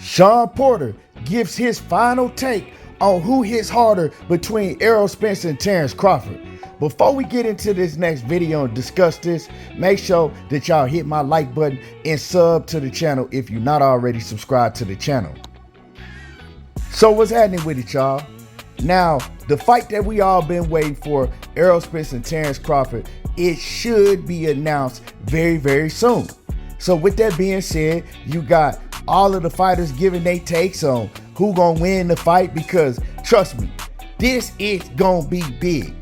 Shawn Porter gives his final take on who hits harder between Errol Spence and Terence Crawford. Before we get into this next video and discuss this, make sure that y'all hit my like button and sub to the channel if you're not already subscribed to the channel. So what's happening with it, y'all? Now, the fight that we all been waiting for, Errol Spence and Terence Crawford, it should be announced very, very soon. So with that being said, you got all of the fighters giving their takes on who gonna win the fight, because trust me, this is gonna be big.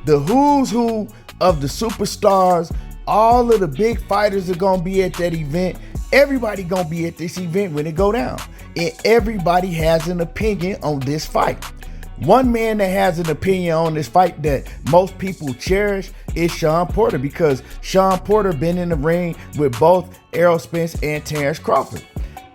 The who's who of the superstars, all of the big fighters are gonna be at that event. Everybody gonna be at this event when it go down. And everybody has an opinion on this fight. One man that has an opinion on this fight that most people cherish is Shawn Porter, because Shawn Porter been in the ring with both Errol Spence and Terence Crawford.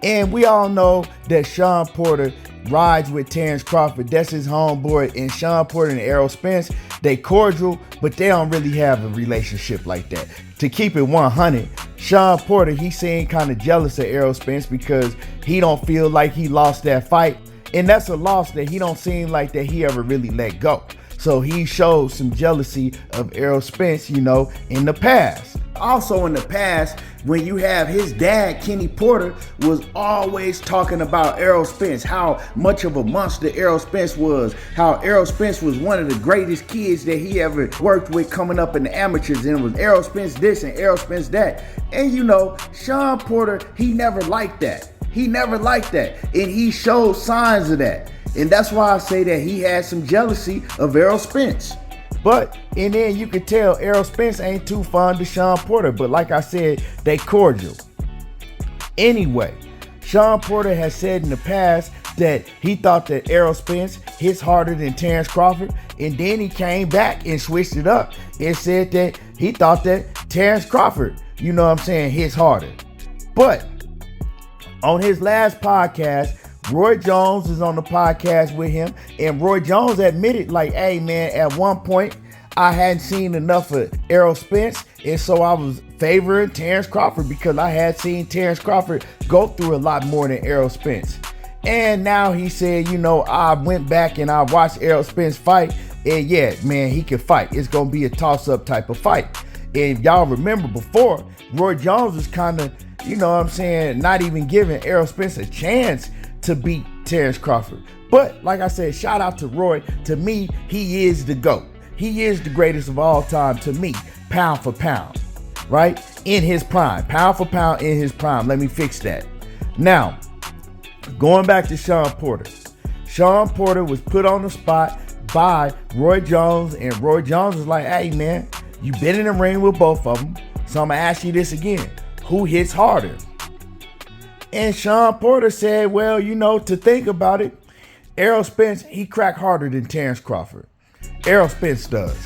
And we all know that Shawn Porter rides with Terence Crawford. That's his homeboy. And Shawn Porter and Errol Spence, they cordial, but they don't really have a relationship like that. To keep it 100, Shawn Porter, he seemed kind of jealous of Errol Spence because he don't feel like he lost that fight. And that's a loss that he don't seem like that he ever really let go. So he showed some jealousy of Errol Spence, you know, in the past. Also in the past, when you have his dad, Kenny Porter, was always talking about Errol Spence, how much of a monster Errol Spence was, how Errol Spence was one of the greatest kids that he ever worked with coming up in the amateurs, and it was Errol Spence this and Errol Spence that. And you know, Shawn Porter, he never liked that. He never liked that, and he showed signs of that. And that's why I say that he had some jealousy of Errol Spence. And then you could tell Errol Spence ain't too fond of Shawn Porter, but like I said, they cordial. Anyway, Shawn Porter has said in the past that he thought that Errol Spence hits harder than Terence Crawford, and then he came back and switched it up and said that he thought that Terence Crawford, you know what I'm saying, hits harder. But on his last podcast, Roy Jones is on the podcast with him, and Roy Jones admitted, like, hey man, at one point I hadn't seen enough of Errol Spence, and so I was favoring Terence Crawford because I had seen Terence Crawford go through a lot more than Errol Spence. And now he said, you know, I went back and I watched Errol Spence fight, and yeah, man, he can fight. It's gonna be a toss-up type of fight. And y'all remember before, Roy Jones was kind of, you know what I'm saying, not even giving Errol Spence a chance to beat Terence Crawford. But like I said, shout out to Roy. To me, he is the GOAT. He is the greatest of all time to me, pound for pound, right? In his prime, pound for pound in his prime. Let me fix that. Now, going back to Shawn Porter. Shawn Porter was put on the spot by Roy Jones, and Roy Jones was like, hey man, you've been in the ring with both of them, so I'm gonna ask you this again. Who hits harder? And Shawn Porter said, well, you know, to think about it, Errol Spence, he cracked harder than Terence Crawford. Errol Spence does.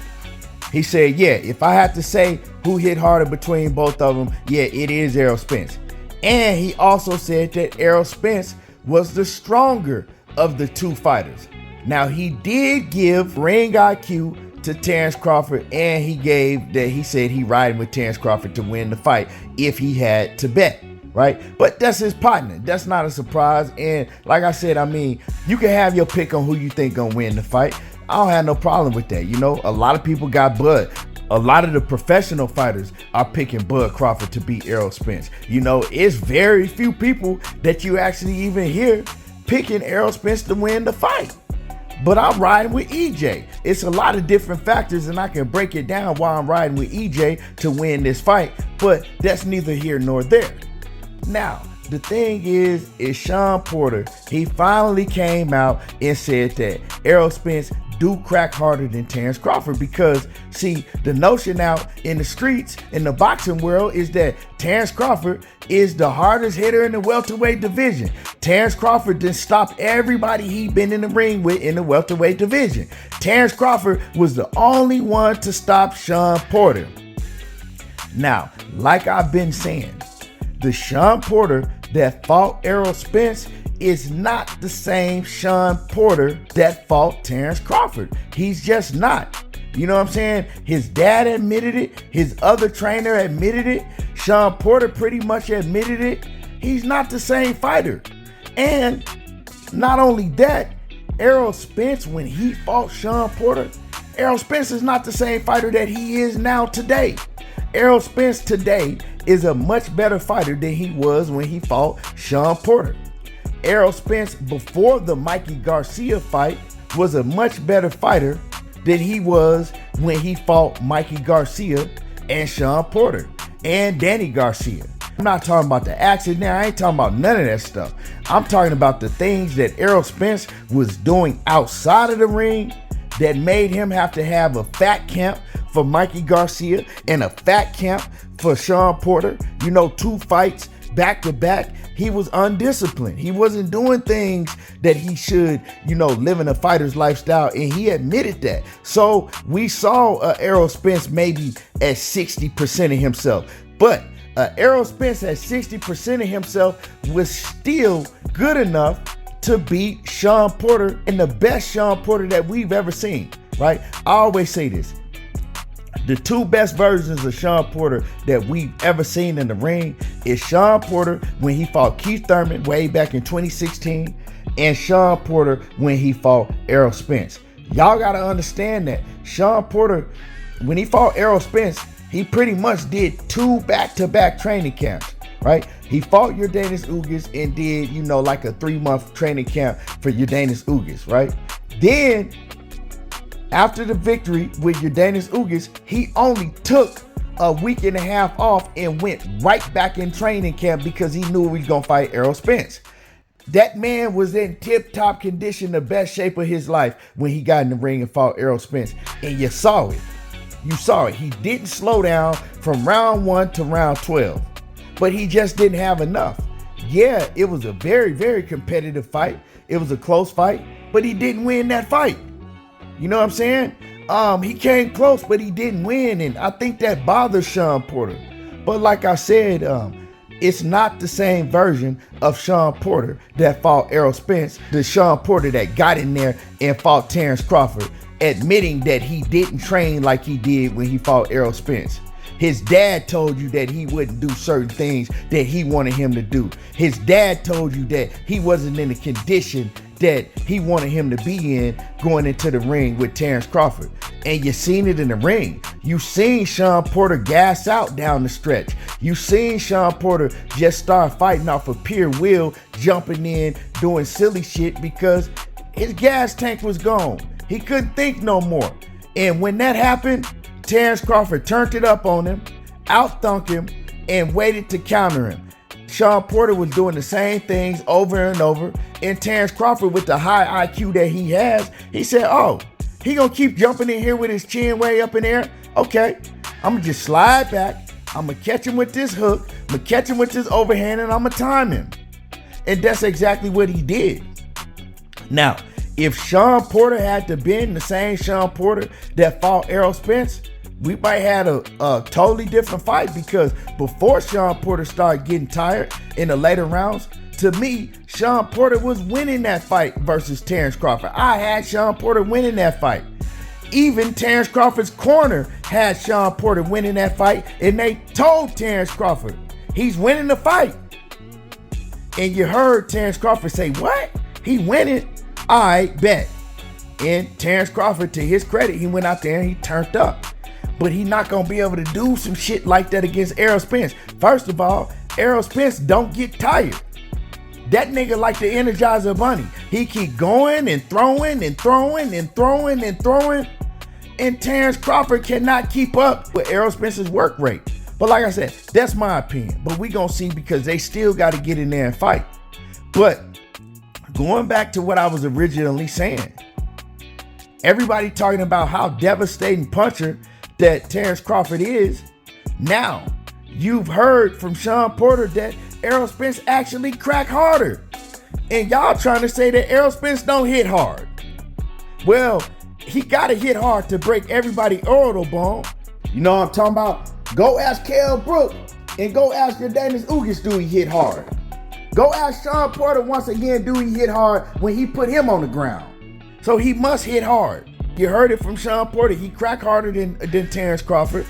He said, yeah, if I had to say who hit harder between both of them, yeah, it is Errol Spence. And he also said that Errol Spence was the stronger of the two fighters. Now, he did give ring IQ to Terence Crawford, and he said he riding with Terence Crawford to win the fight if he had to bet. Right? But that's his partner. That's not a surprise. And like I said, I mean, you can have your pick on who you think gonna win the fight. I don't have no problem with that. You know, a lot of people got Bud. A lot of the professional fighters are picking Bud Crawford to beat Errol Spence. You know, it's very few people that you actually even hear picking Errol Spence to win the fight. But I'm riding with EJ. It's a lot of different factors, and I can break it down why I'm riding with EJ to win this fight. But that's neither here nor there. Now, the thing is Shawn Porter, he finally came out and said that Errol Spence do crack harder than Terence Crawford, because see, the notion out in the streets, in the boxing world, is that Terence Crawford is the hardest hitter in the welterweight division. Terence Crawford done stopped everybody he been in the ring with in the welterweight division. Terence Crawford was the only one to stop Shawn Porter. Now, like I've been saying, the Shawn Porter that fought Errol Spence is not the same Shawn Porter that fought Terence Crawford. He's just not. You know what I'm saying? His dad admitted it. His other trainer admitted it. Shawn Porter pretty much admitted it. He's not the same fighter. And not only that, Errol Spence, when he fought Shawn Porter, Errol Spence is not the same fighter that he is now today. Errol Spence today is a much better fighter than he was when he fought Shawn Porter. Errol Spence, before the Mikey Garcia fight, was a much better fighter than he was when he fought Mikey Garcia and Shawn Porter and Danny Garcia. I'm not talking about the accident. I ain't talking about none of that stuff. I'm talking about the things that Errol Spence was doing outside of the ring that made him have to have a fat camp for Mikey Garcia and a fat camp for Shawn Porter. 2 fights back to back. He was undisciplined. He wasn't doing things that he should, living a fighter's lifestyle, and he admitted that. So we saw Errol Spence maybe at 60% of himself, but Errol Spence at 60% of himself was still good enough to beat Shawn Porter, and the best Shawn Porter that we've ever seen, right? I always say this. The 2 best versions of Shawn Porter that we've ever seen in the ring is Shawn Porter when he fought Keith Thurman way back in 2016, and Shawn Porter when he fought Errol Spence. Y'all got to understand that Shawn Porter, when he fought Errol Spence, he pretty much did 2 back-to-back training camps, right? He fought Yordenis Ugas and did, like a 3-month training camp for Yordenis Ugas, right? Then, after the victory with Yordenis Ugas, he only took a week and a half off and went right back in training camp because he knew he was going to fight Errol Spence. That man was in tip-top condition, the best shape of his life when he got in the ring and fought Errol Spence. And you saw it. You saw it. He didn't slow down from round 1 to round 12, but he just didn't have enough. Yeah, it was a very, very competitive fight. It was a close fight, but he didn't win that fight. You know what I'm saying? He came close, but he didn't win, and I think that bothers Shawn Porter. But like I said, it's not the same version of Shawn Porter that fought Errol Spence, the Shawn Porter that got in there and fought Terence Crawford, admitting that he didn't train like he did when he fought Errol Spence. His dad told you that he wouldn't do certain things that he wanted him to do. His dad told you that he wasn't in the condition that he wanted him to be in going into the ring with Terence Crawford. And you seen it in the ring. You seen Shawn Porter gas out down the stretch. You seen Shawn Porter just start fighting off of pure will, jumping in, doing silly shit because his gas tank was gone. He couldn't think no more. And when that happened, Terence Crawford turned it up on him, out-thunked him, and waited to counter him. Shawn Porter was doing the same things over and over, and Terence Crawford, with the high IQ that he has, he said, oh, he gonna keep jumping in here with his chin way up in there? Okay, I'm gonna just slide back, I'm gonna catch him with this hook, I'm gonna catch him with this overhand, and I'm gonna time him. And that's exactly what he did. Now, if Shawn Porter had to been the same Shawn Porter that fought Errol Spence, we might have a totally different fight, because before Shawn Porter started getting tired in the later rounds, to me, Shawn Porter was winning that fight versus Terence Crawford. I had Shawn Porter winning that fight. Even Terence Crawford's corner had Shawn Porter winning that fight, and they told Terence Crawford, he's winning the fight. And you heard Terence Crawford say, what? He winning? I bet. And Terence Crawford, to his credit, he went out there and he turned up. But he not gonna be able to do some shit like that against Errol Spence. First of all, Errol Spence don't get tired. That nigga like the Energizer Bunny. He keep going and throwing and throwing and throwing and throwing. And Terence Crawford cannot keep up with Errol Spence's work rate. But like I said, that's my opinion. But we gonna see, because they still gotta get in there and fight. But going back to what I was originally saying, everybody talking about how devastating puncher that Terence Crawford is. Now, you've heard from Shawn Porter that Errol Spence actually crack harder. And y'all trying to say that Errol Spence don't hit hard. Well, he gotta hit hard to break everybody's orbital bone. You know what I'm talking about? Go ask Kell Brook and go ask Yordenis Ugas, do he hit hard? Go ask Shawn Porter once again, do he hit hard when he put him on the ground? So he must hit hard. You heard it from Shawn Porter. He cracked harder than Terence Crawford.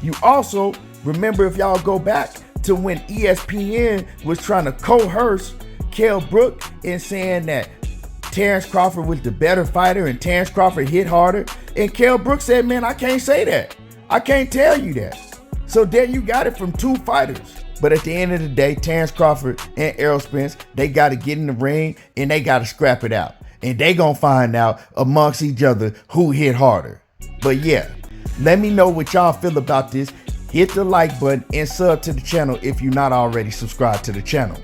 You also remember, if y'all go back to when ESPN was trying to coerce Kell Brook in saying that Terence Crawford was the better fighter and Terence Crawford hit harder. And Kell Brook said, man, I can't say that. I can't tell you that. So there you got it from two fighters. But at the end of the day, Terence Crawford and Errol Spence, they got to get in the ring and they got to scrap it out. And they going to find out amongst each other who hit harder. But yeah, let me know what y'all feel about this. Hit the like button and sub to the channel if you're not already subscribed to the channel.